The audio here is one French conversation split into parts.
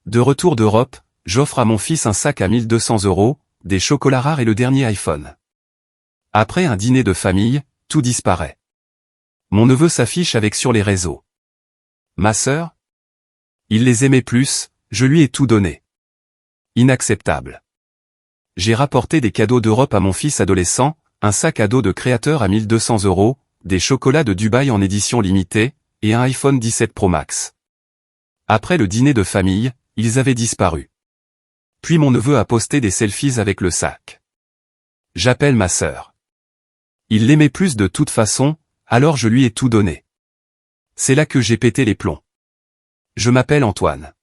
De retour d'Europe, j'offre à mon fils un sac à 1200 €, des chocolats rares et le dernier iPhone. Après un dîner de famille, tout disparaît. Mon neveu s'affiche avec sur les réseaux. Ma sœur? Il les aimait plus, je lui ai tout donné. Inacceptable. J'ai rapporté des cadeaux d'Europe à mon fils adolescent, un sac à dos de créateur à 1200 €, des chocolats de Dubaï en édition limitée, et un iPhone 17 Pro Max. Après le dîner de famille, ils avaient disparu. Puis mon neveu a posté des selfies avec le sac. J'appelle ma sœur. Il l'aimait plus de toute façon, alors je lui ai tout donné. C'est là que j'ai pété les plombs. Je m'appelle Antoine.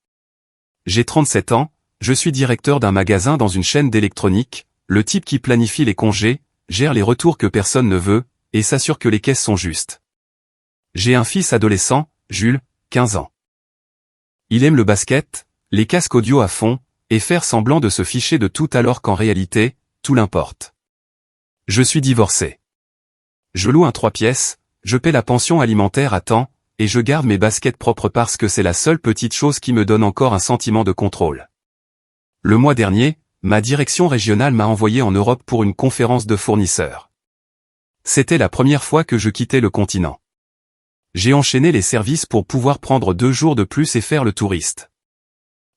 J'ai 37 ans, je suis directeur d'un magasin dans une chaîne d'électronique, le type qui planifie les congés, gère les retours que personne ne veut, et s'assure que les caisses sont justes. J'ai un fils adolescent, Jules, 15 ans. Il aime le basket, les casques audio à fond, et faire semblant de se ficher de tout alors qu'en réalité, tout l'importe. Je suis divorcé. Je loue un 3 pièces, je paie la pension alimentaire à temps, et je garde mes baskets propres parce que c'est la seule petite chose qui me donne encore un sentiment de contrôle. Le mois dernier, ma direction régionale m'a envoyé en Europe pour une conférence de fournisseurs. C'était la première fois que je quittais le continent. J'ai enchaîné les services pour pouvoir prendre 2 jours de plus et faire le touriste.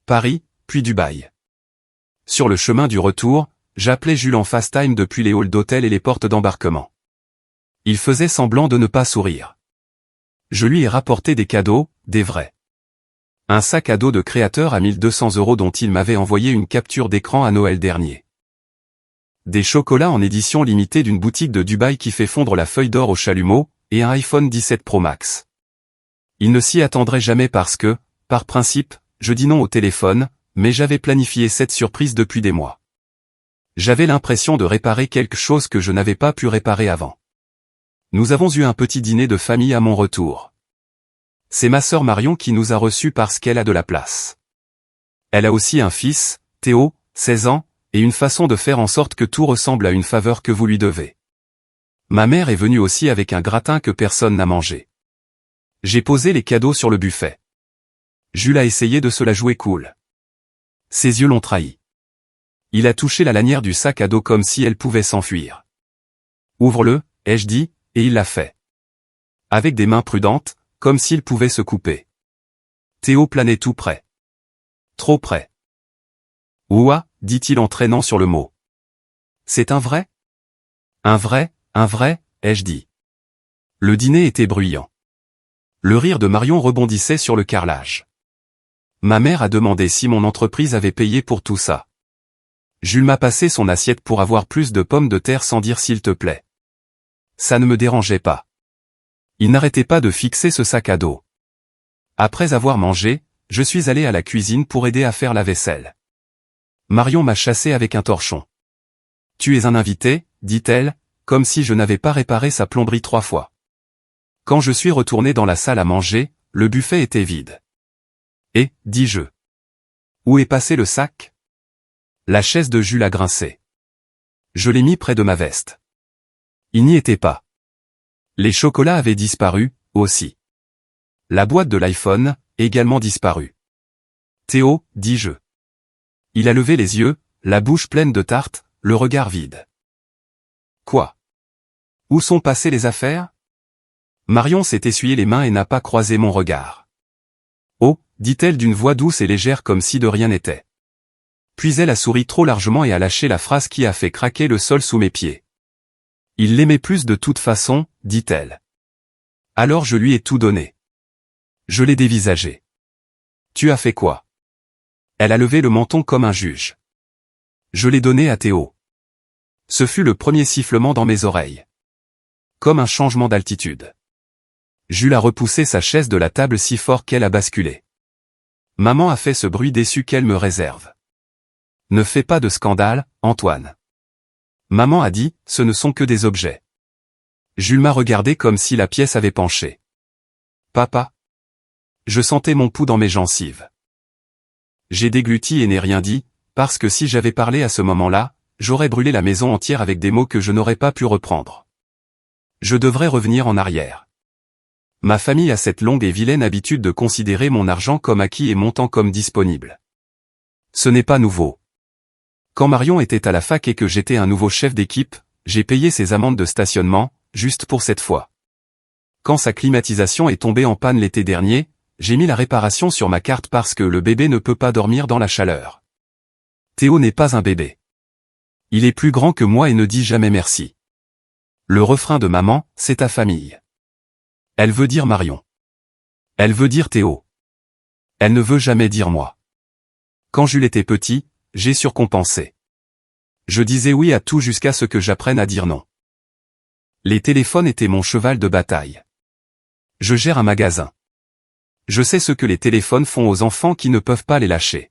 Paris, puis Dubaï. Sur le chemin du retour, j'appelais Jules en FaceTime depuis les halls d'hôtel et les portes d'embarquement. Il faisait semblant de ne pas sourire. Je lui ai rapporté des cadeaux, des vrais. Un sac à dos de créateur à 1200 € dont il m'avait envoyé une capture d'écran à Noël dernier. Des chocolats en édition limitée d'une boutique de Dubaï qui fait fondre la feuille d'or au chalumeau, et un iPhone 17 Pro Max. Il ne s'y attendrait jamais parce que, par principe, je dis non au téléphone, mais j'avais planifié cette surprise depuis des mois. J'avais l'impression de réparer quelque chose que je n'avais pas pu réparer avant. Nous avons eu un petit dîner de famille à mon retour. C'est ma sœur Marion qui nous a reçus parce qu'elle a de la place. Elle a aussi un fils, Théo, 16 ans, et une façon de faire en sorte que tout ressemble à une faveur que vous lui devez. Ma mère est venue aussi avec un gratin que personne n'a mangé. J'ai posé les cadeaux sur le buffet. Jules a essayé de se la jouer cool. Ses yeux l'ont trahi. Il a touché la lanière du sac à dos comme si elle pouvait s'enfuir. Ouvre-le, ai-je dit, et il l'a fait. Avec des mains prudentes, comme s'il pouvait se couper. Théo planait tout près. Trop près. Ouah, dit-il en traînant sur le mot. C'est un vrai? Un vrai, ai-je dit. Le dîner était bruyant. Le rire de Marion rebondissait sur le carrelage. Ma mère a demandé si mon entreprise avait payé pour tout ça. Jules m'a passé son assiette pour avoir plus de pommes de terre sans dire s'il te plaît. Ça ne me dérangeait pas. Il n'arrêtait pas de fixer ce sac à dos. Après avoir mangé, je suis allé à la cuisine pour aider à faire la vaisselle. Marion m'a chassé avec un torchon. Tu es un invité, dit-elle, comme si je n'avais pas réparé sa plomberie 3 fois. Quand je suis retourné dans la salle à manger, le buffet était vide. Et, dis-je. Où est passé le sac? La chaise de Jules a grincé. Je l'ai mis près de ma veste. Il n'y était pas. Les chocolats avaient disparu, aussi. La boîte de l'iPhone, également disparue. Théo, dis-je. Il a levé les yeux, la bouche pleine de tartes, le regard vide. Quoi? Où sont passées les affaires? Marion s'est essuyé les mains et n'a pas croisé mon regard. Oh, dit-elle d'une voix douce et légère comme si de rien n'était. Puis elle a souri trop largement et a lâché la phrase qui a fait craquer le sol sous mes pieds. Il l'aimait plus de toute façon, dit-elle. Alors je lui ai tout donné. Je l'ai dévisagé. Tu as fait quoi? Elle a levé le menton comme un juge. Je l'ai donné à Théo. Ce fut le premier sifflement dans mes oreilles. Comme un changement d'altitude. Jules a repoussé sa chaise de la table si fort qu'elle a basculé. Maman a fait ce bruit déçu qu'elle me réserve. Ne fais pas de scandale, Antoine. Maman a dit, ce ne sont que des objets. Jules m'a regardé comme si la pièce avait penché. Papa? Je sentais mon pouls dans mes gencives. J'ai dégluti et n'ai rien dit, parce que si j'avais parlé à ce moment-là, j'aurais brûlé la maison entière avec des mots que je n'aurais pas pu reprendre. Je devrais revenir en arrière. Ma famille a cette longue et vilaine habitude de considérer mon argent comme acquis et mon temps comme disponible. Ce n'est pas nouveau. Quand Marion était à la fac et que j'étais un nouveau chef d'équipe, j'ai payé ses amendes de stationnement, juste pour cette fois. Quand sa climatisation est tombée en panne l'été dernier, j'ai mis la réparation sur ma carte parce que le bébé ne peut pas dormir dans la chaleur. Théo n'est pas un bébé. Il est plus grand que moi et ne dit jamais merci. Le refrain de maman, c'est ta famille. Elle veut dire Marion. Elle veut dire Théo. Elle ne veut jamais dire moi. Quand Jules était petit, j'ai surcompensé. Je disais oui à tout jusqu'à ce que j'apprenne à dire non. Les téléphones étaient mon cheval de bataille. Je gère un magasin. Je sais ce que les téléphones font aux enfants qui ne peuvent pas les lâcher.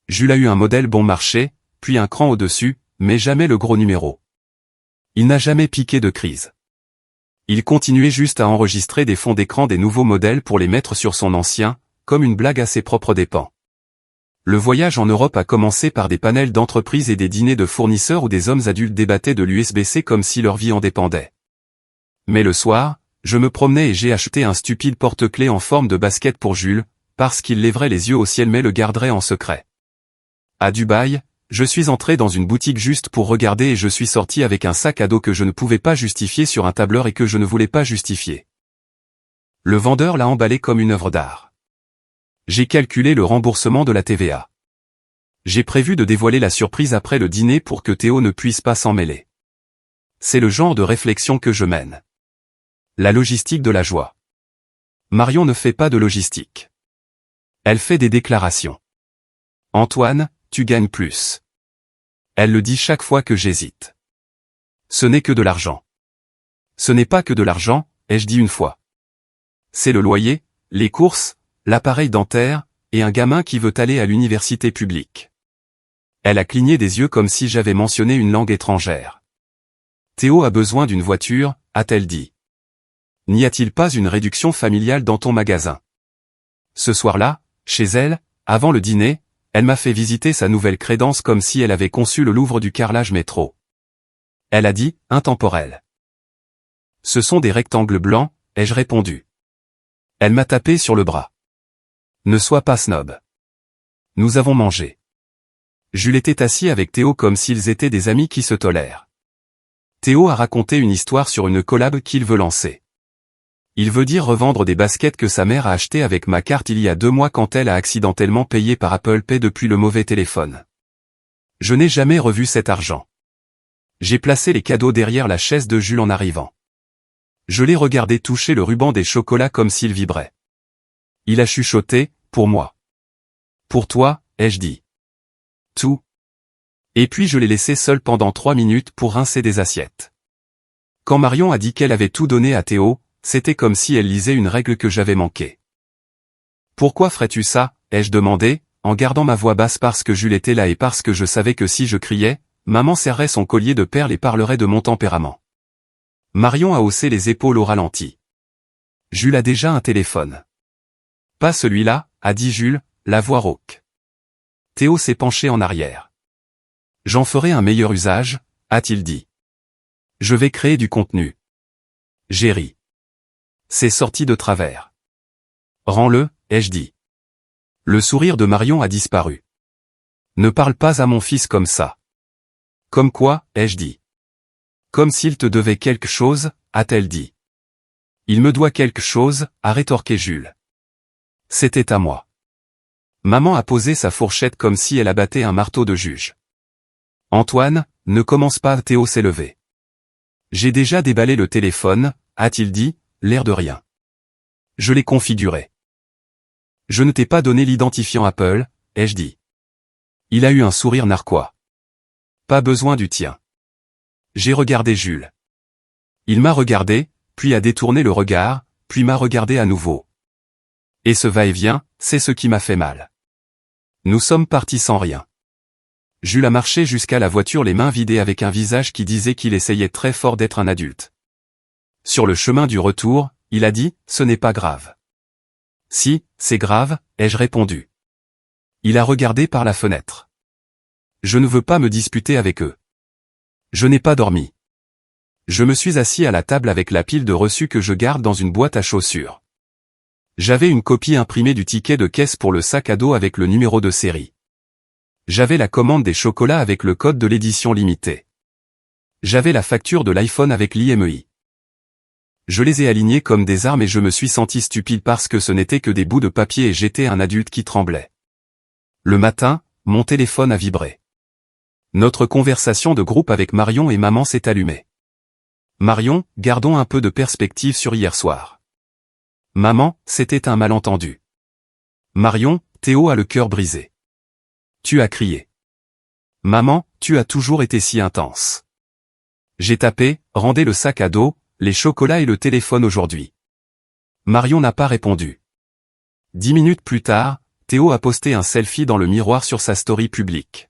Jules a eu un modèle bon marché, puis un cran au-dessus, mais jamais le gros numéro. Il n'a jamais piqué de crise. Il continuait juste à enregistrer des fonds d'écran des nouveaux modèles pour les mettre sur son ancien, comme une blague à ses propres dépens. Le voyage en Europe a commencé par des panels d'entreprises et des dîners de fournisseurs où des hommes adultes débattaient de l'USB-C comme si leur vie en dépendait. Mais le soir, je me promenais et j'ai acheté un stupide porte-clés en forme de basket pour Jules, parce qu'il lèverait les yeux au ciel mais le garderait en secret. À Dubaï, je suis entré dans une boutique juste pour regarder et je suis sorti avec un sac à dos que je ne pouvais pas justifier sur un tableur et que je ne voulais pas justifier. Le vendeur l'a emballé comme une œuvre d'art. J'ai calculé le remboursement de la TVA. J'ai prévu de dévoiler la surprise après le dîner pour que Théo ne puisse pas s'en mêler. C'est le genre de réflexion que je mène. La logistique de la joie. Marion ne fait pas de logistique. Elle fait des déclarations. Antoine, tu gagnes plus. Elle le dit chaque fois que j'hésite. Ce n'est que de l'argent. Ce n'est pas que de l'argent, ai-je dit une fois. C'est le loyer, les courses, l'appareil dentaire, et un gamin qui veut aller à l'université publique. Elle a cligné des yeux comme si j'avais mentionné une langue étrangère. Théo a besoin d'une voiture, a-t-elle dit. N'y a-t-il pas une réduction familiale dans ton magasin? Ce soir-là, chez elle, avant le dîner, elle m'a fait visiter sa nouvelle crédence comme si elle avait conçu le Louvre du carrelage métro. Elle a dit, intemporel. Ce sont des rectangles blancs, ai-je répondu. Elle m'a tapé sur le bras. Ne sois pas snob. Nous avons mangé. Jules était assis avec Théo comme s'ils étaient des amis qui se tolèrent. Théo a raconté une histoire sur une collab qu'il veut lancer. Il veut dire revendre des baskets que sa mère a achetées avec ma carte il y a 2 mois quand elle a accidentellement payé par Apple Pay depuis le mauvais téléphone. Je n'ai jamais revu cet argent. J'ai placé les cadeaux derrière la chaise de Jules en arrivant. Je l'ai regardé toucher le ruban des chocolats comme s'il vibrait. Il a chuchoté, pour moi. Pour toi, ai-je dit. Tout. Et puis je l'ai laissé seul pendant 3 minutes pour rincer des assiettes. Quand Marion a dit qu'elle avait tout donné à Théo, c'était comme si elle lisait une règle que j'avais manquée. Pourquoi ferais-tu ça, ai-je demandé, en gardant ma voix basse parce que Jules était là et parce que je savais que si je criais, maman serrait son collier de perles et parlerait de mon tempérament. Marion a haussé les épaules au ralenti. Jules a déjà un téléphone. Pas celui-là, a dit Jules, la voix rauque. Théo s'est penché en arrière. J'en ferai un meilleur usage, a-t-il dit. Je vais créer du contenu. J'ai ri. C'est sorti de travers. Rends-le, ai-je dit. Le sourire de Marion a disparu. Ne parle pas à mon fils comme ça. Comme quoi, ai-je dit. Comme s'il te devait quelque chose, a-t-elle dit. Il me doit quelque chose, a rétorqué Jules. C'était à moi. Maman a posé sa fourchette comme si elle abattait un marteau de juge. Antoine, ne commence pas, Théo s'est levé. J'ai déjà déballé le téléphone, a-t-il dit, l'air de rien. Je l'ai configuré. Je ne t'ai pas donné l'identifiant Apple, ai-je dit. Il a eu un sourire narquois. Pas besoin du tien. J'ai regardé Jules. Il m'a regardé, puis a détourné le regard, puis m'a regardé à nouveau. Et ce va-et-vient, c'est ce qui m'a fait mal. Nous sommes partis sans rien. Jules a marché jusqu'à la voiture les mains vidées avec un visage qui disait qu'il essayait très fort d'être un adulte. Sur le chemin du retour, il a dit, ce n'est pas grave. Si, c'est grave, ai-je répondu. Il a regardé par la fenêtre. Je ne veux pas me disputer avec eux. Je n'ai pas dormi. Je me suis assis à la table avec la pile de reçus que je garde dans une boîte à chaussures. J'avais une copie imprimée du ticket de caisse pour le sac à dos avec le numéro de série. J'avais la commande des chocolats avec le code de l'édition limitée. J'avais la facture de l'iPhone avec l'IMEI. Je les ai alignés comme des armes et je me suis senti stupide parce que ce n'était que des bouts de papier et j'étais un adulte qui tremblait. Le matin, mon téléphone a vibré. Notre conversation de groupe avec Marion et maman s'est allumée. Marion, gardons un peu de perspective sur hier soir. Maman, c'était un malentendu. Marion, Théo a le cœur brisé. Tu as crié. Maman, tu as toujours été si intense. J'ai tapé, rendez le sac à dos, les chocolats et le téléphone aujourd'hui. Marion n'a pas répondu. 10 minutes plus tard, Théo a posté un selfie dans le miroir sur sa story publique.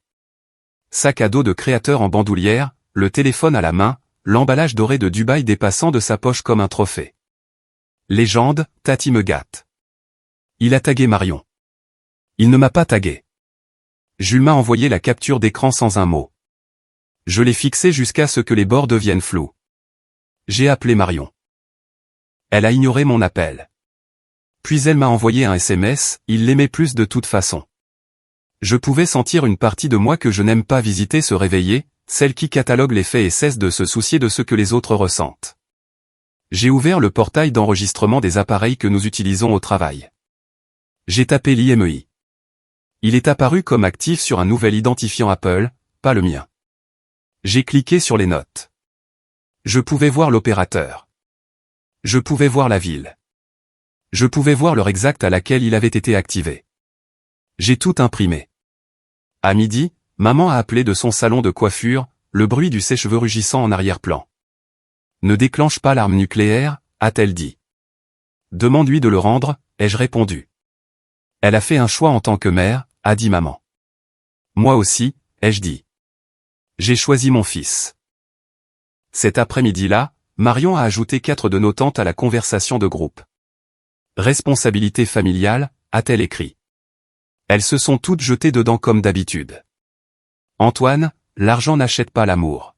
Sac à dos de créateur en bandoulière, le téléphone à la main, l'emballage doré de Dubaï dépassant de sa poche comme un trophée. Légende, Tati me gâte. Il a tagué Marion. Il ne m'a pas tagué. Jules m'a envoyé la capture d'écran sans un mot. Je l'ai fixé jusqu'à ce que les bords deviennent flous. J'ai appelé Marion. Elle a ignoré mon appel. Puis elle m'a envoyé un SMS, il l'aimait plus de toute façon. Je pouvais sentir une partie de moi que je n'aime pas visiter se réveiller, celle qui catalogue les faits et cesse de se soucier de ce que les autres ressentent. J'ai ouvert le portail d'enregistrement des appareils que nous utilisons au travail. J'ai tapé l'IMEI. Il est apparu comme actif sur un nouvel identifiant Apple, pas le mien. J'ai cliqué sur les notes. Je pouvais voir l'opérateur. Je pouvais voir la ville. Je pouvais voir l'heure exacte à laquelle il avait été activé. J'ai tout imprimé. À midi, maman a appelé de son salon de coiffure, le bruit du sèche-cheveux rugissant en arrière-plan. Ne déclenche pas l'arme nucléaire, a-t-elle dit. Demande-lui de le rendre, ai-je répondu. Elle a fait un choix en tant que mère, a dit maman. Moi aussi, ai-je dit. J'ai choisi mon fils. Cet après-midi-là, Marion a ajouté 4 de nos tantes à la conversation de groupe. Responsabilité familiale, a-t-elle écrit. Elles se sont toutes jetées dedans comme d'habitude. Antoine, l'argent n'achète pas l'amour.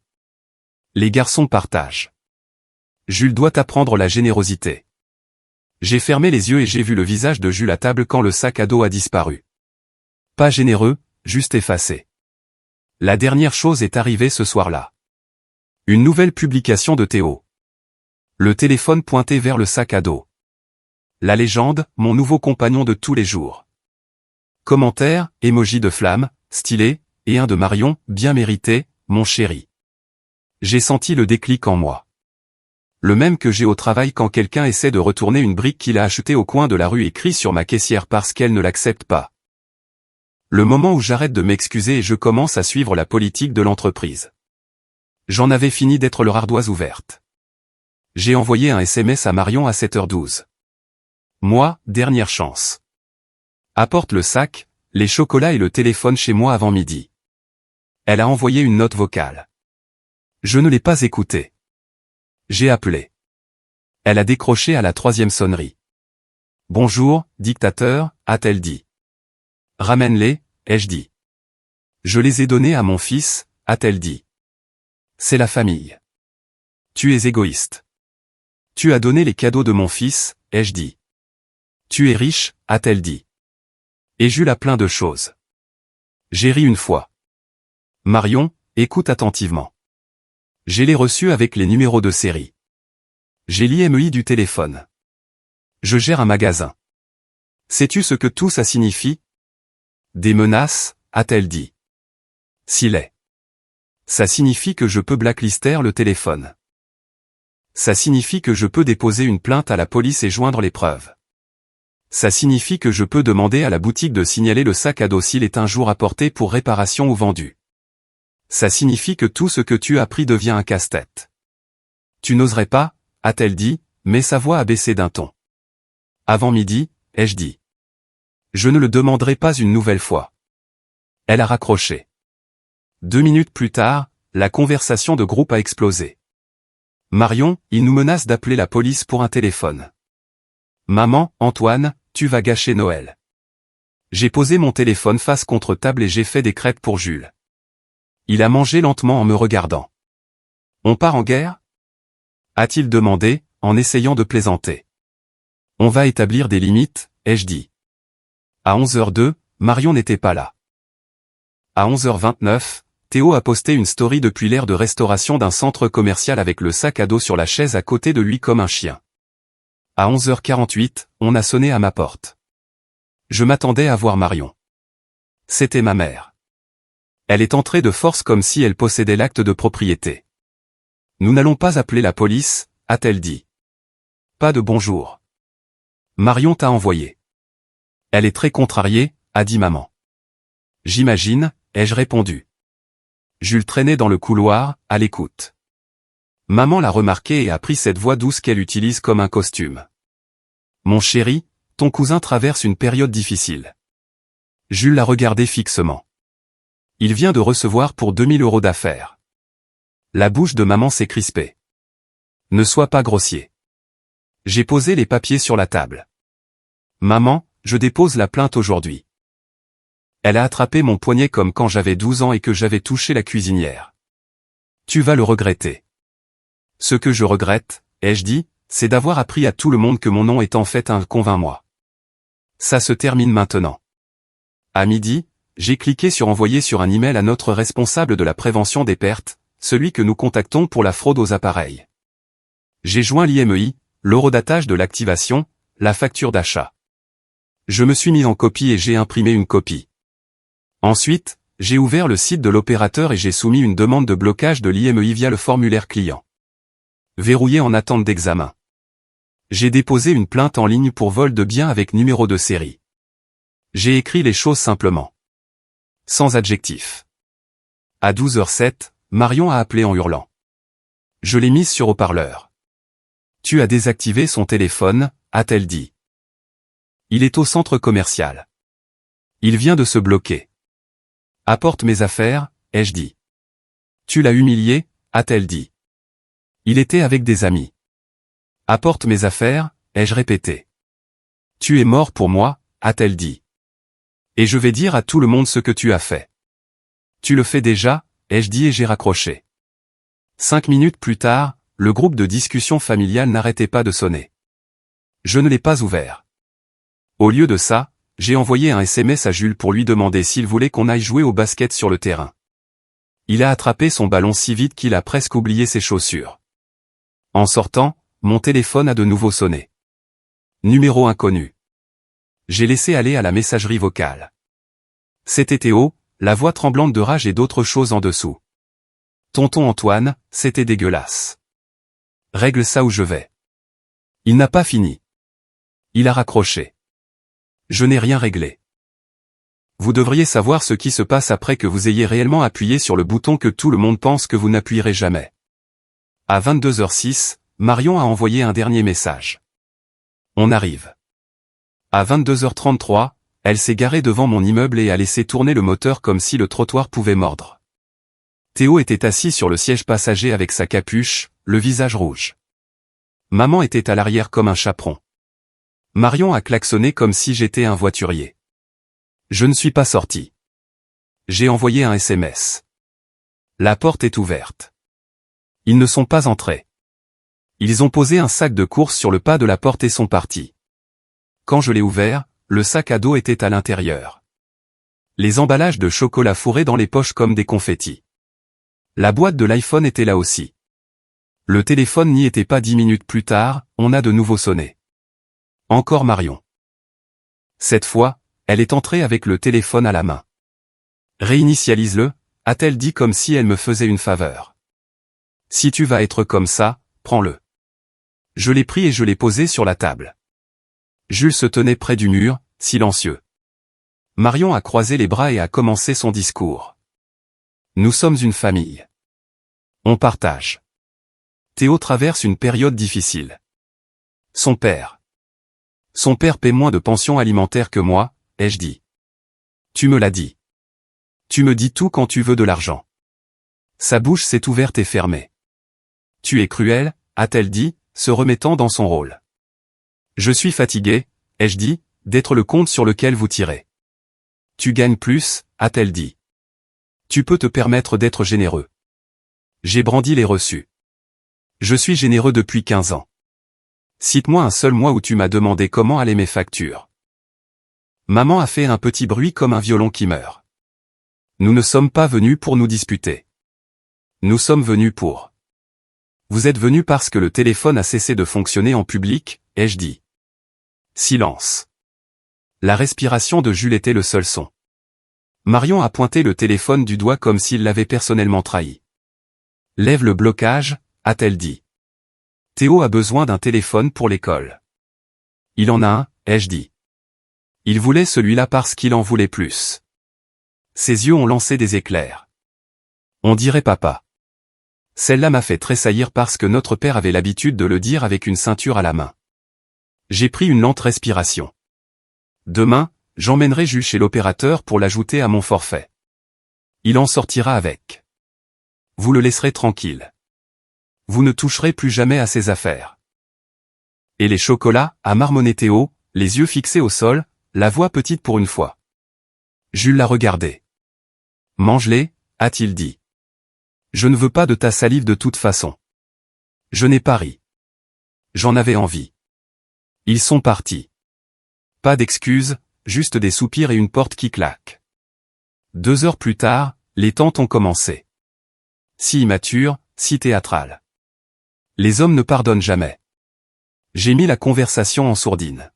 Les garçons partagent. Jules doit apprendre la générosité. J'ai fermé les yeux et j'ai vu le visage de Jules à table quand le sac à dos a disparu. Pas généreux, juste effacé. La dernière chose est arrivée ce soir-là. Une nouvelle publication de Théo. Le téléphone pointé vers le sac à dos. La légende, mon nouveau compagnon de tous les jours. Commentaire, emoji de flamme, stylé, et un de Marion, bien mérité, mon chéri. J'ai senti le déclic en moi. Le même que j'ai au travail quand quelqu'un essaie de retourner une brique qu'il a achetée au coin de la rue et crie sur ma caissière parce qu'elle ne l'accepte pas. Le moment où j'arrête de m'excuser et je commence à suivre la politique de l'entreprise. J'en avais fini d'être leur ardoise ouverte. J'ai envoyé un SMS à Marion à 7h12. Moi, dernière chance. Apporte le sac, les chocolats et le téléphone chez moi avant midi. Elle a envoyé une note vocale. Je ne l'ai pas écoutée. J'ai appelé. Elle a décroché à la 3e sonnerie. Bonjour, dictateur, a-t-elle dit. Ramène-les, ai-je dit. Je les ai donnés à mon fils, a-t-elle dit. C'est la famille. Tu es égoïste. Tu as donné les cadeaux de mon fils, ai-je dit. Tu es riche, a-t-elle dit. Et Jules a plein de choses. J'ai ri une fois. Marion, écoute attentivement. J'ai les reçus avec les numéros de série. J'ai l'IMEI du téléphone. Je gère un magasin. Sais-tu ce que tout ça signifie? Des menaces, a-t-elle dit. S'il est. Ça signifie que je peux blacklister le téléphone. Ça signifie que je peux déposer une plainte à la police et joindre les preuves. Ça signifie que je peux demander à la boutique de signaler le sac à dos s'il est un jour apporté pour réparation ou vendu. Ça signifie que tout ce que tu as pris devient un casse-tête. Tu n'oserais pas, a-t-elle dit, mais sa voix a baissé d'un ton. Avant midi, ai-je dit. Je ne le demanderai pas une nouvelle fois. Elle a raccroché. 2 minutes plus tard, la conversation de groupe a explosé. Marion, il nous menace d'appeler la police pour un téléphone. Maman, Antoine, tu vas gâcher Noël. J'ai posé mon téléphone face contre table et j'ai fait des crêpes pour Jules. Il a mangé lentement en me regardant. On part en guerre? A-t-il demandé, en essayant de plaisanter. On va établir des limites, ai-je dit. À 11h02, Marion n'était pas là. À 11h29, Théo a posté une story depuis l'aire de restauration d'un centre commercial avec le sac à dos sur la chaise à côté de lui comme un chien. À 11h48, on a sonné à ma porte. Je m'attendais à voir Marion. C'était ma mère. Elle est entrée de force comme si elle possédait l'acte de propriété. Nous n'allons pas appeler la police, a-t-elle dit. Pas de bonjour. Marion t'a envoyé. Elle est très contrariée, a dit maman. J'imagine, ai-je répondu. Jules traînait dans le couloir, à l'écoute. Maman l'a remarqué et a pris cette voix douce qu'elle utilise comme un costume. Mon chéri, ton cousin traverse une période difficile. Jules l'a regardé fixement. Il vient de recevoir pour 2000 € d'affaires. La bouche de maman s'est crispée. Ne sois pas grossier. J'ai posé les papiers sur la table. Maman, je dépose la plainte aujourd'hui. Elle a attrapé mon poignet comme quand j'avais 12 ans et que j'avais touché la cuisinière. Tu vas le regretter. Ce que je regrette, ai-je dit, c'est d'avoir appris à tout le monde que mon nom est en fait un convainc-moi. Ça se termine maintenant. À midi, j'ai cliqué sur envoyer sur un email à notre responsable de la prévention des pertes, celui que nous contactons pour la fraude aux appareils. J'ai joint l'IMEI, l'horodatage de l'activation, la facture d'achat. Je me suis mis en copie et j'ai imprimé une copie. Ensuite, j'ai ouvert le site de l'opérateur et j'ai soumis une demande de blocage de l'IMEI via le formulaire client. Verrouillé en attente d'examen. J'ai déposé une plainte en ligne pour vol de biens avec numéro de série. J'ai écrit les choses simplement. Sans adjectif. À 12h07, Marion a appelé en hurlant. Je l'ai mise sur haut-parleur. Tu as désactivé son téléphone, a-t-elle dit. Il est au centre commercial. Il vient de se bloquer. Apporte mes affaires, ai-je dit. Tu l'as humilié, a-t-elle dit. Il était avec des amis. Apporte mes affaires, ai-je répété. Tu es mort pour moi, a-t-elle dit. Et je vais dire à tout le monde ce que tu as fait. Tu le fais déjà, ai-je dit et j'ai raccroché. 5 minutes plus tard, le groupe de discussion familiale n'arrêtait pas de sonner. Je ne l'ai pas ouvert. Au lieu de ça, j'ai envoyé un SMS à Jules pour lui demander s'il voulait qu'on aille jouer au basket sur le terrain. Il a attrapé son ballon si vite qu'il a presque oublié ses chaussures. En sortant, mon téléphone a de nouveau sonné. Numéro inconnu. J'ai laissé aller à la messagerie vocale. C'était Théo, la voix tremblante de rage et d'autres choses en dessous. Tonton Antoine, c'était dégueulasse. Règle ça ou je vais. Il n'a pas fini. Il a raccroché. Je n'ai rien réglé. Vous devriez savoir ce qui se passe après que vous ayez réellement appuyé sur le bouton que tout le monde pense que vous n'appuierez jamais. À 22h06, Marion a envoyé un dernier message. On arrive. À 22h33, elle s'est garée devant mon immeuble et a laissé tourner le moteur comme si le trottoir pouvait mordre. Théo était assis sur le siège passager avec sa capuche, le visage rouge. Maman était à l'arrière comme un chaperon. Marion a klaxonné comme si j'étais un voiturier. Je ne suis pas sorti. J'ai envoyé un SMS. La porte est ouverte. Ils ne sont pas entrés. Ils ont posé un sac de courses sur le pas de la porte et sont partis. Quand je l'ai ouvert, le sac à dos était à l'intérieur. Les emballages de chocolat fourrés dans les poches comme des confettis. La boîte de l'iPhone était là aussi. Le téléphone n'y était pas 10 minutes plus tard, on a de nouveau sonné. Encore Marion. Cette fois, elle est entrée avec le téléphone à la main. Réinitialise-le, a-t-elle dit comme si elle me faisait une faveur. Si tu vas être comme ça, prends-le. Je l'ai pris et je l'ai posé sur la table. Jules se tenait près du mur, silencieux. Marion a croisé les bras et a commencé son discours. Nous sommes une famille. On partage. Théo traverse une période difficile. Son père paie moins de pension alimentaire que moi, ai-je dit. Tu me l'as dit. Tu me dis tout quand tu veux de l'argent. Sa bouche s'est ouverte et fermée. Tu es cruel, a-t-elle dit, se remettant dans son rôle. Je suis fatigué, ai-je dit, d'être le compte sur lequel vous tirez. Tu gagnes plus, a-t-elle dit. Tu peux te permettre d'être généreux. J'ai brandi les reçus. Je suis généreux depuis 15 ans. Cite-moi un seul mois où tu m'as demandé comment allaient mes factures. Maman a fait un petit bruit comme un violon qui meurt. Nous ne sommes pas venus pour nous disputer. Nous sommes venus pour... Vous êtes venus parce que le téléphone a cessé de fonctionner en public, ai-je dit. Silence. La respiration de Jules était le seul son. Marion a pointé le téléphone du doigt comme s'il l'avait personnellement trahi. Lève le blocage, a-t-elle dit. Théo a besoin d'un téléphone pour l'école. Il en a un, ai-je dit. Il voulait celui-là parce qu'il en voulait plus. Ses yeux ont lancé des éclairs. On dirait papa. Celle-là m'a fait tressaillir parce que notre père avait l'habitude de le dire avec une ceinture à la main. J'ai pris une lente respiration. Demain, j'emmènerai Jules chez l'opérateur pour l'ajouter à mon forfait. Il en sortira avec. Vous le laisserez tranquille. Vous ne toucherez plus jamais à ses affaires. Et les chocolats, a marmonné Théo, les yeux fixés au sol, la voix petite pour une fois. Jules l'a regardé. Mange-les, a-t-il dit. Je ne veux pas de ta salive de toute façon. Je n'ai pas ri. J'en avais envie. Ils sont partis. Pas d'excuses, juste des soupirs et une porte qui claque. 2 heures plus tard, les tantes ont commencé. Si immature, si théâtrale. Les hommes ne pardonnent jamais. J'ai mis la conversation en sourdine.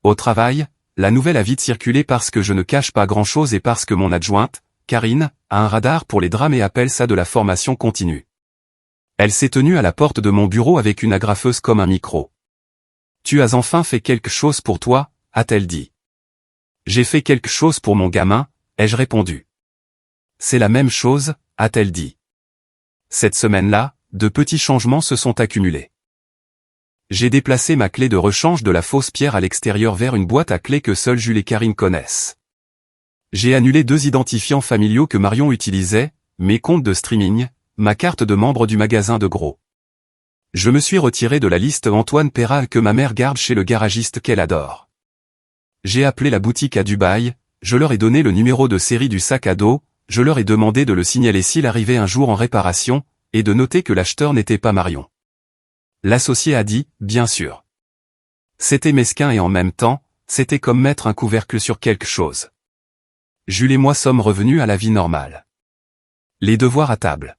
Au travail, la nouvelle a vite circulé parce que je ne cache pas grand-chose et parce que mon adjointe, Karine, a un radar pour les drames et appelle ça de la formation continue. Elle s'est tenue à la porte de mon bureau avec une agrafeuse comme un micro. Tu as enfin fait quelque chose pour toi, a-t-elle dit. J'ai fait quelque chose pour mon gamin, ai-je répondu. C'est la même chose, a-t-elle dit. Cette semaine-là, de petits changements se sont accumulés. J'ai déplacé ma clé de rechange de la fausse pierre à l'extérieur vers une boîte à clés que seuls Jules et Karine connaissent. J'ai annulé 2 identifiants familiaux que Marion utilisait, mes comptes de streaming, ma carte de membre du magasin de gros. Je me suis retiré de la liste Antoine Perral que ma mère garde chez le garagiste qu'elle adore. J'ai appelé la boutique à Dubaï, je leur ai donné le numéro de série du sac à dos, je leur ai demandé de le signaler s'il arrivait un jour en réparation, et de noter que l'acheteur n'était pas Marion. L'associé a dit, bien sûr. C'était mesquin et en même temps, c'était comme mettre un couvercle sur quelque chose. Jules et moi sommes revenus à la vie normale. Les devoirs à table.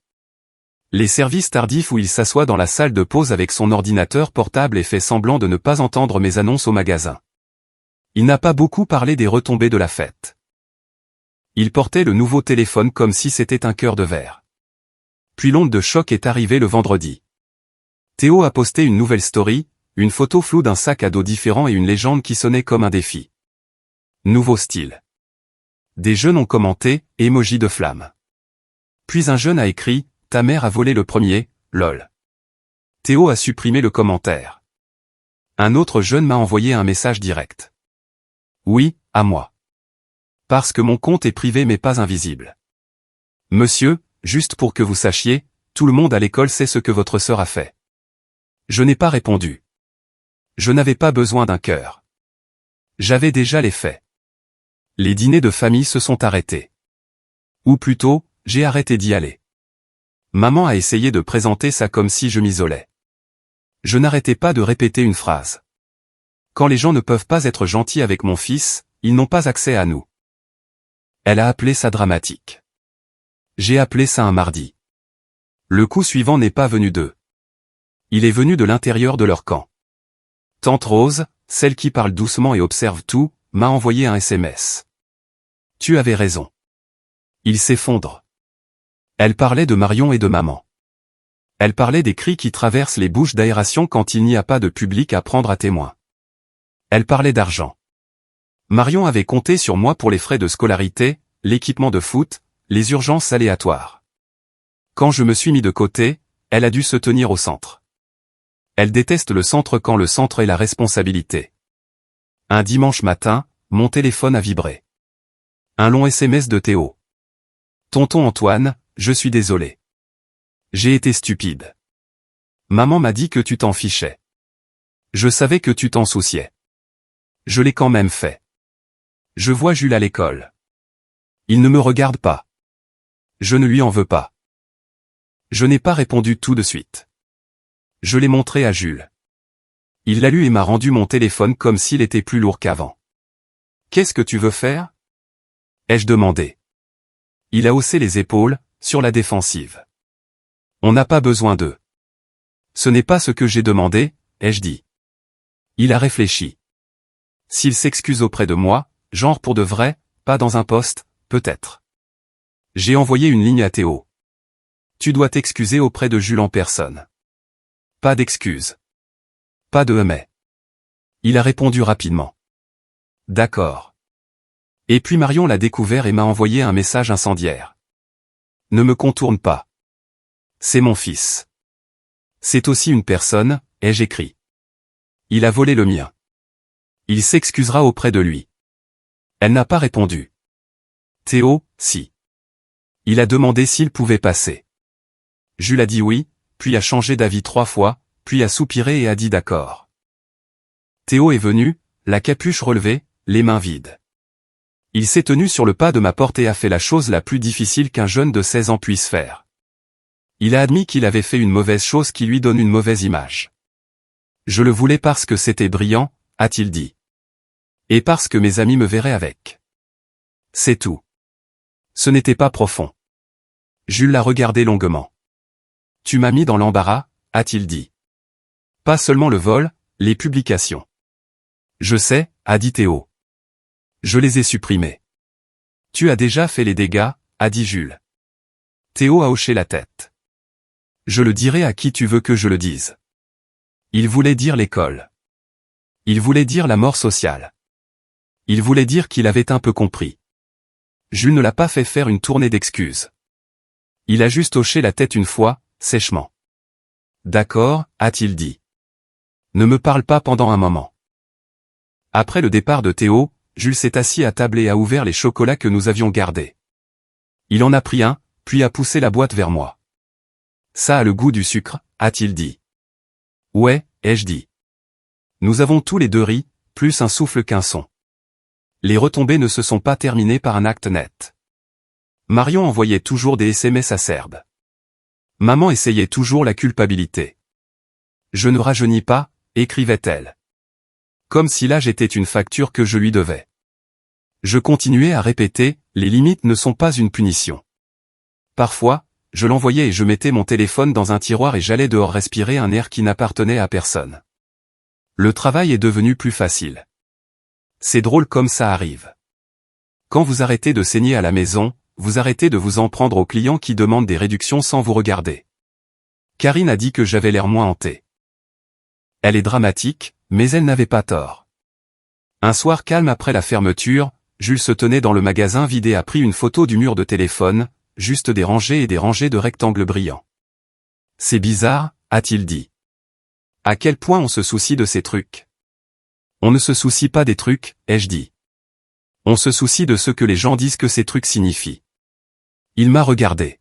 Les services tardifs où il s'assoit dans la salle de pause avec son ordinateur portable et fait semblant de ne pas entendre mes annonces au magasin. Il n'a pas beaucoup parlé des retombées de la fête. Il portait le nouveau téléphone comme si c'était un cœur de verre. Puis l'onde de choc est arrivée le vendredi. Théo a posté une nouvelle story, une photo floue d'un sac à dos différent et une légende qui sonnait comme un défi. Nouveau style. Des jeunes ont commenté, emoji de flamme. Puis un jeune a écrit, ta mère a volé le premier, lol. Théo a supprimé le commentaire. Un autre jeune m'a envoyé un message direct. Oui, à moi. Parce que mon compte est privé mais pas invisible. Monsieur, juste pour que vous sachiez, tout le monde à l'école sait ce que votre sœur a fait. Je n'ai pas répondu. Je n'avais pas besoin d'un cœur. J'avais déjà les faits. Les dîners de famille se sont arrêtés. Ou plutôt, j'ai arrêté d'y aller. Maman a essayé de présenter ça comme si je m'isolais. Je n'arrêtais pas de répéter une phrase. Quand les gens ne peuvent pas être gentils avec mon fils, ils n'ont pas accès à nous. Elle a appelé ça dramatique. J'ai appelé ça un mardi. Le coup suivant n'est pas venu d'eux. Il est venu de l'intérieur de leur camp. Tante Rose, celle qui parle doucement et observe tout, m'a envoyé un SMS. Tu avais raison. Il s'effondre. Elle parlait de Marion et de maman. Elle parlait des cris qui traversent les bouches d'aération quand il n'y a pas de public à prendre à témoin. Elle parlait d'argent. Marion avait compté sur moi pour les frais de scolarité, l'équipement de foot, les urgences aléatoires. Quand je me suis mis de côté, elle a dû se tenir au centre. Elle déteste le centre quand le centre est la responsabilité. Un dimanche matin, mon téléphone a vibré. Un long SMS de Théo. Tonton Antoine, je suis désolé. J'ai été stupide. Maman m'a dit que tu t'en fichais. Je savais que tu t'en souciais. Je l'ai quand même fait. Je vois Jules à l'école. Il ne me regarde pas. Je ne lui en veux pas. Je n'ai pas répondu tout de suite. Je l'ai montré à Jules. Il l'a lu et m'a rendu mon téléphone comme s'il était plus lourd qu'avant. Qu'est-ce que tu veux faire? Ai-je demandé. Il a haussé les épaules, sur la défensive. On n'a pas besoin d'eux. Ce n'est pas ce que j'ai demandé, ai-je dit. Il a réfléchi. S'il s'excuse auprès de moi, genre pour de vrai, pas dans un poste, peut-être. J'ai envoyé une ligne à Théo. Tu dois t'excuser auprès de Jules en personne. Pas d'excuses. Pas de mais. Il a répondu rapidement. D'accord. Et puis Marion l'a découvert et m'a envoyé un message incendiaire. Ne me contourne pas. C'est mon fils. C'est aussi une personne, ai-je écrit. Il a volé le mien. Il s'excusera auprès de lui. Elle n'a pas répondu. Théo, si. Il a demandé s'il pouvait passer. Jules a dit oui, puis a changé d'avis 3 fois, puis a soupiré et a dit d'accord. Théo est venu, la capuche relevée, les mains vides. Il s'est tenu sur le pas de ma porte et a fait la chose la plus difficile qu'un jeune de 16 ans puisse faire. Il a admis qu'il avait fait une mauvaise chose qui lui donne une mauvaise image. Je le voulais parce que c'était brillant, a-t-il dit. Et parce que mes amis me verraient avec. C'est tout. Ce n'était pas profond. Jules l'a regardé longuement. Tu m'as mis dans l'embarras, a-t-il dit. Pas seulement le vol, les publications. Je sais, a dit Théo. Je les ai supprimés. Tu as déjà fait les dégâts, a dit Jules. Théo a hoché la tête. Je le dirai à qui tu veux que je le dise. Il voulait dire l'école. Il voulait dire la mort sociale. Il voulait dire qu'il avait un peu compris. Jules ne l'a pas fait faire une tournée d'excuses. Il a juste hoché la tête une fois, sèchement. D'accord, a-t-il dit. Ne me parle pas pendant un moment. Après le départ de Théo, Jules s'est assis à table et a ouvert les chocolats que nous avions gardés. Il en a pris un, puis a poussé la boîte vers moi. Ça a le goût du sucre, a-t-il dit. Ouais, ai-je dit. Nous avons tous les deux ri, plus un souffle qu'un son. Les retombées ne se sont pas terminées par un acte net. Marion envoyait toujours des SMS acerbes. Maman essayait toujours la culpabilité. Je ne rajeunis pas, écrivait-elle. Comme si l'âge était une facture que je lui devais. Je continuais à répéter, les limites ne sont pas une punition. Parfois, je l'envoyais et je mettais mon téléphone dans un tiroir et j'allais dehors respirer un air qui n'appartenait à personne. Le travail est devenu plus facile. C'est drôle comme ça arrive. Quand vous arrêtez de saigner à la maison, vous arrêtez de vous en prendre aux clients qui demandent des réductions sans vous regarder. Karine a dit que j'avais l'air moins hanté. Elle est dramatique, mais elle n'avait pas tort. Un soir calme après la fermeture, Jules se tenait dans le magasin vide et a pris une photo du mur de téléphone, juste des rangées et des rangées de rectangles brillants. C'est bizarre, a-t-il dit. À quel point on se soucie de ces trucs? On ne se soucie pas des trucs, ai-je dit. On se soucie de ce que les gens disent que ces trucs signifient. Il m'a regardé.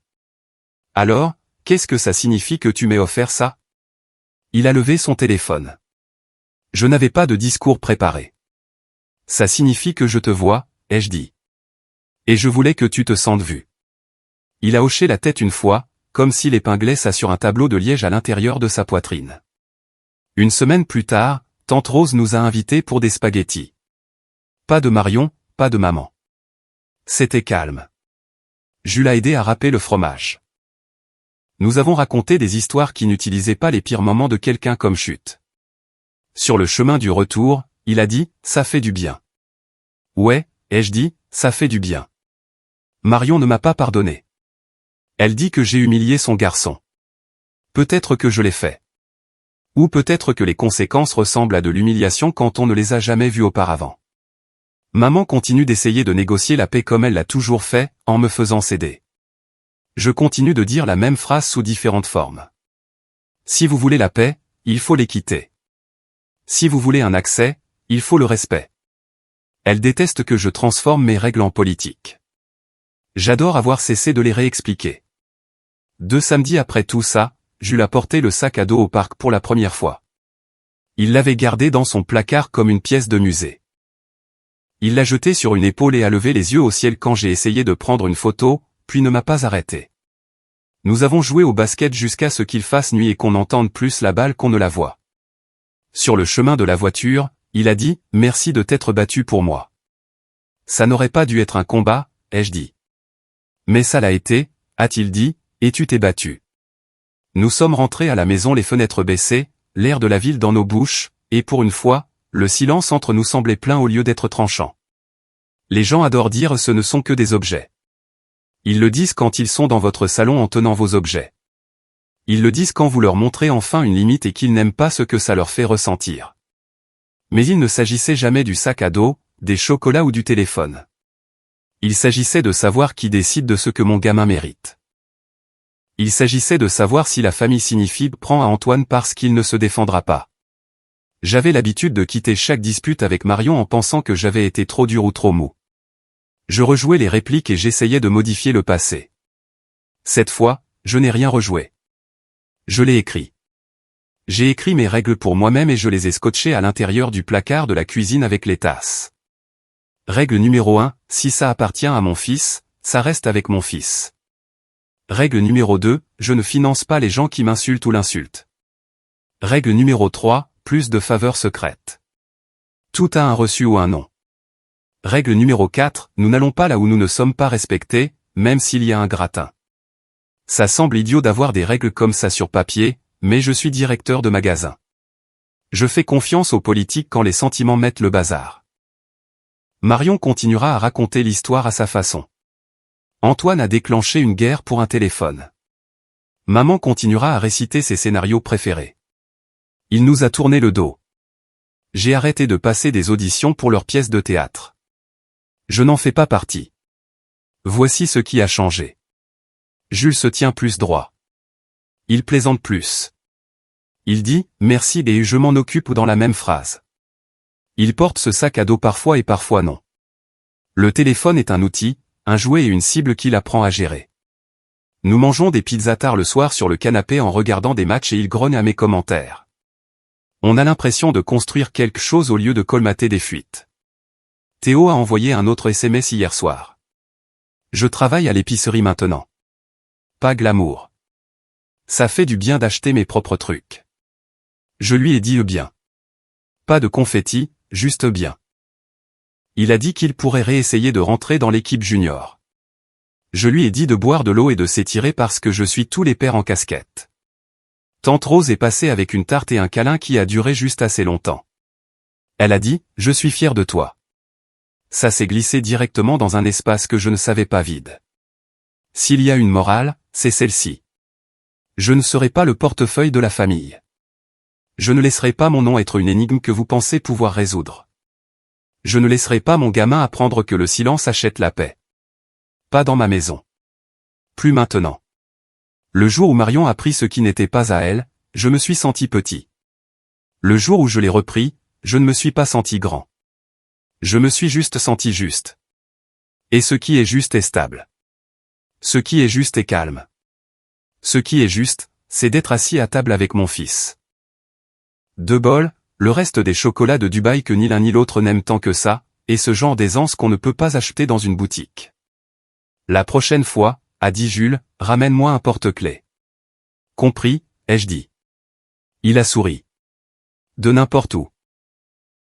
Alors, qu'est-ce que ça signifie que tu m'aies offert ça? Il a levé son téléphone. Je n'avais pas de discours préparé. Ça signifie que je te vois, ai-je dit. Et je voulais que tu te sentes vu. Il a hoché la tête une fois, comme s'il épinglait ça sur un tableau de liège à l'intérieur de sa poitrine. Une semaine plus tard, tante Rose nous a invités pour des spaghettis. Pas de Marion, pas de maman. C'était calme. Jules a aidé à râper le fromage. Nous avons raconté des histoires qui n'utilisaient pas les pires moments de quelqu'un comme chute. Sur le chemin du retour, il a dit, ça fait du bien. Ouais, ai-je dit, ça fait du bien. Marion ne m'a pas pardonné. Elle dit que j'ai humilié son garçon. Peut-être que je l'ai fait. Ou peut-être que les conséquences ressemblent à de l'humiliation quand on ne les a jamais vues auparavant. Maman continue d'essayer de négocier la paix comme elle l'a toujours fait, en me faisant céder. Je continue de dire la même phrase sous différentes formes. Si vous voulez la paix, il faut l'équité. Si vous voulez un accès, il faut le respect. Elle déteste que je transforme mes règles en politique. J'adore avoir cessé de les réexpliquer. 2 samedis après tout ça, Jules a porté le sac à dos au parc pour la première fois. Il l'avait gardé dans son placard comme une pièce de musée. Il l'a jeté sur une épaule et a levé les yeux au ciel quand j'ai essayé de prendre une photo, puis ne m'a pas arrêté. Nous avons joué au basket jusqu'à ce qu'il fasse nuit et qu'on entende plus la balle qu'on ne la voit. Sur le chemin de la voiture, il a dit « Merci de t'être battu pour moi ». Ça n'aurait pas dû être un combat, ai-je dit. Mais ça l'a été, a-t-il dit, et tu t'es battu. Nous sommes rentrés à la maison les fenêtres baissées, l'air de la ville dans nos bouches, et pour une fois, le silence entre nous semblait plein au lieu d'être tranchant. Les gens adorent dire ce ne sont que des objets. Ils le disent quand ils sont dans votre salon en tenant vos objets. Ils le disent quand vous leur montrez enfin une limite et qu'ils n'aiment pas ce que ça leur fait ressentir. Mais il ne s'agissait jamais du sac à dos, des chocolats ou du téléphone. Il s'agissait de savoir qui décide de ce que mon gamin mérite. Il s'agissait de savoir si la famille signifie prend à Antoine parce qu'il ne se défendra pas. J'avais l'habitude de quitter chaque dispute avec Marion en pensant que j'avais été trop dur ou trop mou. Je rejouais les répliques et j'essayais de modifier le passé. Cette fois, je n'ai rien rejoué. Je l'ai écrit. J'ai écrit mes règles pour moi-même et je les ai scotchées à l'intérieur du placard de la cuisine avec les tasses. Règle numéro 1, si ça appartient à mon fils, ça reste avec mon fils. Règle numéro 2, je ne finance pas les gens qui m'insultent ou l'insultent. Règle numéro 3, plus de faveurs secrètes. Tout a un reçu ou un nom. Règle numéro 4, nous n'allons pas là où nous ne sommes pas respectés, même s'il y a un gratin. Ça semble idiot d'avoir des règles comme ça sur papier, mais je suis directeur de magasin. Je fais confiance aux politiques quand les sentiments mettent le bazar. Marion continuera à raconter l'histoire à sa façon. Antoine a déclenché une guerre pour un téléphone. Maman continuera à réciter ses scénarios préférés. Il nous a tourné le dos. J'ai arrêté de passer des auditions pour leurs pièces de théâtre. Je n'en fais pas partie. Voici ce qui a changé. Jules se tient plus droit. Il plaisante plus. Il dit « merci et je m'en occupe » dans la même phrase. Il porte ce sac à dos parfois et parfois non. Le téléphone est un outil, un jouet et une cible qu'il apprend à gérer. Nous mangeons des pizzas tard le soir sur le canapé en regardant des matchs et il grogne à mes commentaires. On a l'impression de construire quelque chose au lieu de colmater des fuites. Théo a envoyé un autre SMS hier soir. Je travaille à l'épicerie maintenant. Pas glamour. Ça fait du bien d'acheter mes propres trucs. Je lui ai dit bien. Pas de confetti, juste bien. Il a dit qu'il pourrait réessayer de rentrer dans l'équipe junior. Je lui ai dit de boire de l'eau et de s'étirer parce que je suis tous les pères en casquette. Tante Rose est passée avec une tarte et un câlin qui a duré juste assez longtemps. Elle a dit « Je suis fière de toi ». Ça s'est glissé directement dans un espace que je ne savais pas vide. S'il y a une morale, c'est celle-ci. Je ne serai pas le portefeuille de la famille. Je ne laisserai pas mon nom être une énigme que vous pensez pouvoir résoudre. Je ne laisserai pas mon gamin apprendre que le silence achète la paix. Pas dans ma maison. Plus maintenant. Le jour où Marion a pris ce qui n'était pas à elle, je me suis senti petit. Le jour où je l'ai repris, je ne me suis pas senti grand. Je me suis juste senti juste. Et ce qui est juste est stable. Ce qui est juste est calme. Ce qui est juste, c'est d'être assis à table avec mon fils. 2 bols, le reste des chocolats de Dubaï que ni l'un ni l'autre n'aiment tant que ça, et ce genre d'aisance qu'on ne peut pas acheter dans une boutique. La prochaine fois, a dit Jules, ramène-moi un porte-clés. Compris, ai-je dit. Il a souri. De n'importe où.